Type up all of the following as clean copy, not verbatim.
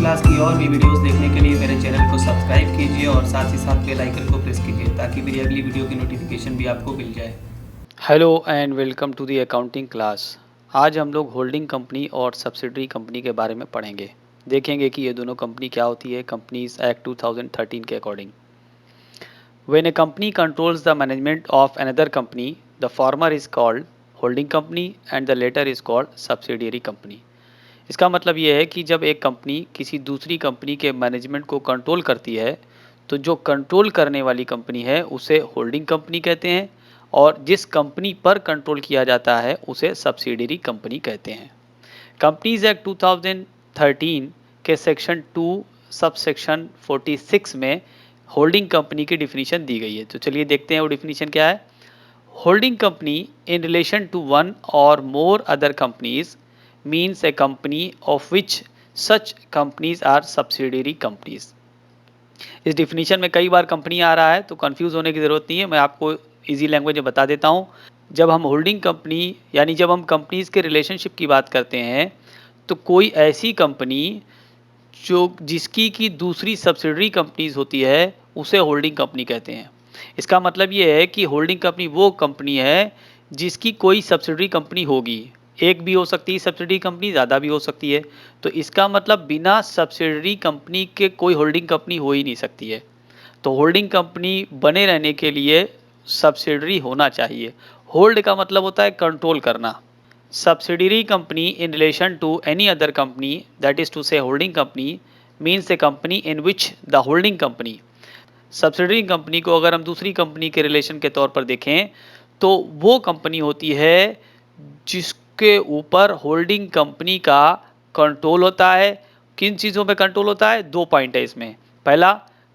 Class की और भी वीडियोस देखने के लिए मेरे चैनल को सब्सक्राइब कीजिए और साथ ही साथ बेल आइकन को प्रेस कीजिए ताकि मेरी अगली वीडियो की नोटिफिकेशन भी आपको मिल जाए। Hello and welcome to the accounting class. आज हम लोग होल्डिंग कंपनी और सब्सिडरी कंपनी के बारे में पढ़ेंगे। देखेंगे कि ये दोनों कंपनी क्या होती है कंपनीज एक्ट 2013 के अकॉर्डिंग। When a company controls the management of another company, the former is called holding company and the latter is called subsidiary company. इसका मतलब ये है कि जब एक कंपनी किसी दूसरी कंपनी के मैनेजमेंट को कंट्रोल करती है तो जो कंट्रोल करने वाली कंपनी है उसे होल्डिंग कंपनी कहते हैं और जिस कंपनी पर कंट्रोल किया जाता है उसे सब्सिडियरी कंपनी कहते हैं। कंपनीज एक्ट 2013 के सेक्शन 2 सब सेक्शन 46 में होल्डिंग कंपनी की डिफिनीशन दी गई है। तो चलिए देखते हैं वो डिफिनीशन क्या है। Holding company in relation to one और more other companies means a company of which such companies are subsidiary companies। इस डिफिनीशन में कई बार कंपनी आ रहा है तो कंफ्यूज होने की ज़रूरत नहीं है, मैं आपको इजी लैंग्वेज में बता देता हूँ। जब हम होल्डिंग कंपनी यानी जब हम कंपनीज के रिलेशनशिप की बात करते हैं तो कोई ऐसी कंपनी जो जिसकी की दूसरी सब्सिडरी कंपनीज होती है उसे होल्डिंग कंपनी कहते हैं। इसका मतलब ये है कि होल्डिंग कंपनी वो कंपनी है जिसकी कोई सब्सिडरी कंपनी होगी। एक भी हो सकती है सब्सिडरी कंपनी, ज़्यादा भी हो सकती है। तो इसका मतलब बिना सब्सिडरी कंपनी के कोई होल्डिंग कंपनी हो ही नहीं सकती है। तो होल्डिंग कंपनी बने रहने के लिए सब्सिडरी होना चाहिए। होल्ड का मतलब होता है कंट्रोल करना। Subsidiary company in relation to any other company, that is to say holding company, means a company in which the holding company, subsidiary company को अगर हम दूसरी कंपनी के रिलेशन के तौर पर देखें तो वो कंपनी होती है जिसके ऊपर होल्डिंग कंपनी का कंट्रोल होता है। किन चीज़ों पे कंट्रोल होता है? दो पॉइंट है इसमें। पहला,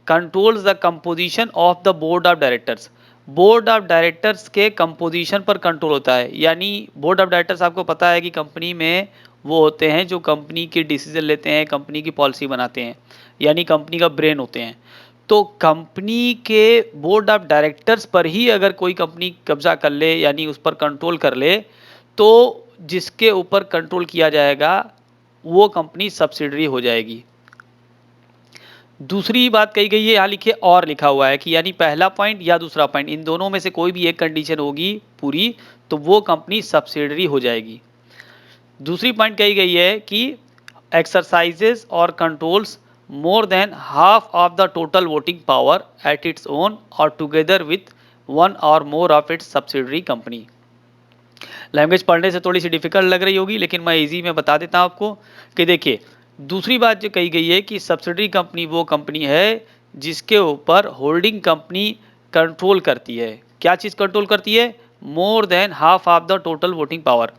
controls the composition of the board of directors. Board of directors के कंपोजिशन पर कंट्रोल होता है। यानी बोर्ड ऑफ डायरेक्टर्स आपको पता है कि कंपनी में वो होते हैं जो कंपनी के डिसीजन लेते हैं, कंपनी की पॉलिसी बनाते हैं, यानी कंपनी का ब्रेन होते हैं। तो कंपनी के बोर्ड ऑफ डायरेक्टर्स पर ही अगर कोई कंपनी कब्जा कर ले यानी उस पर कंट्रोल कर ले तो जिसके ऊपर कंट्रोल किया जाएगा वो कंपनी सब्सिडरी हो जाएगी। दूसरी बात कही गई है, यहाँ लिखिए और लिखा हुआ है कि यानी पहला पॉइंट या दूसरा पॉइंट, इन दोनों में से कोई भी एक कंडीशन होगी पूरी तो वो कंपनी सब्सिडरी हो जाएगी। दूसरी पॉइंट कही गई है कि एक्सरसाइजेज और controls more than half of the total voting power at its own or together with one or more of its subsidiary company। Language पढ़ने से थोड़ी सी डिफिकल्ट लग रही होगी लेकिन मैं इजी में बता देता हूँ आपको कि देखिए दूसरी बात जो कही गई है कि सब्सिडरी कंपनी वो कंपनी है जिसके ऊपर होल्डिंग कंपनी कंट्रोल करती है। क्या चीज़ कंट्रोल करती है? More than half of the total voting power.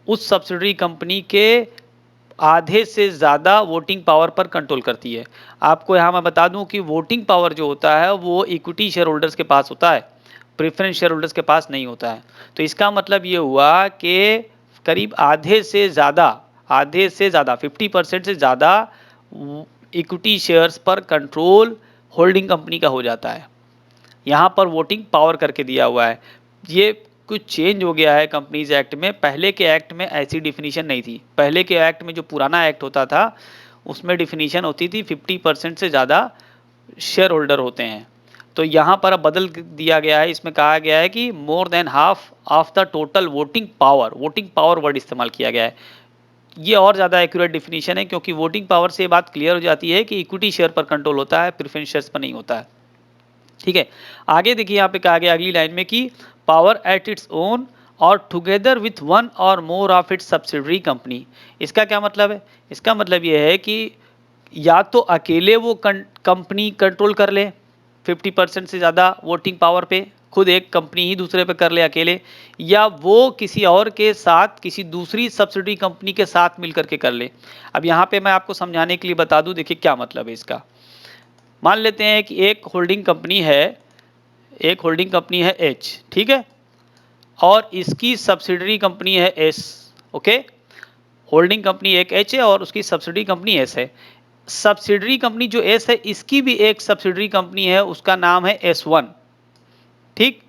उस सब्सिडरी कंपनी के आधे से ज़्यादा वोटिंग पावर पर कंट्रोल करती है। आपको यहाँ मैं बता दूँ कि वोटिंग पावर जो होता है वो इक्विटी शेयर होल्डर्स के पास होता है, प्रेफरेंस शेयर होल्डर्स के पास नहीं होता है। तो इसका मतलब ये हुआ कि करीब आधे से ज़्यादा 50% से ज़्यादा इक्विटी शेयर्स पर कंट्रोल होल्डिंग कंपनी का हो जाता है। यहाँ पर वोटिंग पावर करके दिया हुआ है। ये कुछ चेंज हो गया है कंपनीज एक्ट में। पहले के एक्ट में ऐसी डिफिनीशन नहीं थी। पहले के एक्ट में जो पुराना एक्ट होता था उसमें डिफिनीशन होती थी 50% से ज़्यादा शेयर होल्डर होते हैं। तो यहाँ पर अब बदल दिया गया है, इसमें कहा गया है कि more than half of the total voting power word इस्तेमाल किया गया है। ये और ज़्यादा एक्यूरेट डिफिनीशन है क्योंकि वोटिंग पावर से बात क्लियर हो जाती है कि इक्विटी शेयर पर कंट्रोल होता है, प्रेफरेंस शेयर्स पर नहीं होता है। ठीक है, आगे देखिए यहाँ पे कहा गया अगली लाइन में कि पावर एट इट्स ओन और टुगेदर विथ वन और more of its subsidiary company. इसका क्या मतलब है? इसका मतलब ये है कि या तो अकेले वो कंपनी कंट्रोल कर ले 50% से ज़्यादा वोटिंग पावर पे, खुद एक कंपनी ही दूसरे पे कर ले अकेले, या वो किसी और के साथ किसी दूसरी सब्सिडरी कंपनी के साथ मिल करके कर ले। अब यहाँ पे मैं आपको समझाने के लिए बता दूँ, देखिए क्या मतलब है इसका। मान लेते हैं कि एक होल्डिंग कंपनी है एच, ठीक है, और इसकी सब्सिडरी कंपनी है एस। ओके, होल्डिंग कंपनी एक एच है और उसकी सब्सिडरी कंपनी एस है। सब्सिडरी कंपनी जो एस है इसकी भी एक सब्सिडरी कंपनी है, उसका नाम है S1। ठीक,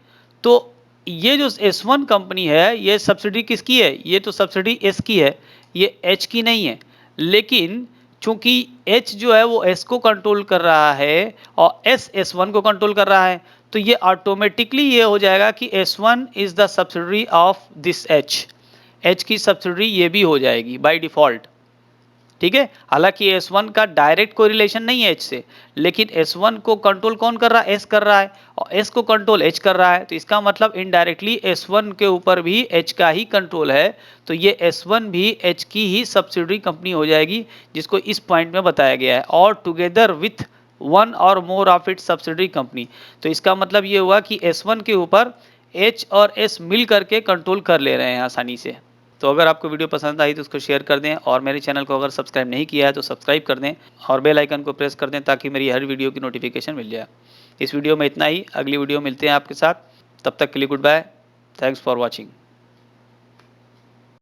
तो ये जो S1 कंपनी है ये सब्सिडरी किसकी है? ये तो सब्सिडरी एस की है, ये एच की नहीं है। लेकिन चूंकि H जो है वो S को कंट्रोल कर रहा है और S S1 को कंट्रोल कर रहा है, तो ये ऑटोमेटिकली ये हो जाएगा कि S1 is the subsidiary of this H की सब्सिडरी ये भी हो जाएगी बाय डिफॉल्ट। ठीक है, हालांकि S1 का डायरेक्ट कोई रिलेशन नहीं है H से, लेकिन S1 को कंट्रोल कौन कर रहा है? S कर रहा है, और S को कंट्रोल H कर रहा है, तो इसका मतलब इनडायरेक्टली S1 के ऊपर भी H का ही कंट्रोल है, तो ये S1 भी H की ही सब्सिडरी कंपनी हो जाएगी, जिसको इस पॉइंट में बताया गया है, और टुगेदर विथ वन और more of its subsidiary company. तो इसका मतलब ये हुआ कि S1 के ऊपर H और S मिल करके कंट्रोल कर ले रहे हैं आसानी से। तो अगर आपको वीडियो पसंद आई तो उसको शेयर कर दें, और मेरे चैनल को अगर सब्सक्राइब नहीं किया है तो सब्सक्राइब कर दें और बेल आइकन को प्रेस कर दें ताकि मेरी हर वीडियो की नोटिफिकेशन मिल जाए। इस वीडियो में इतना ही, अगली वीडियो मिलते हैं आपके साथ, तब तक के लिए goodbye, thanks for watching.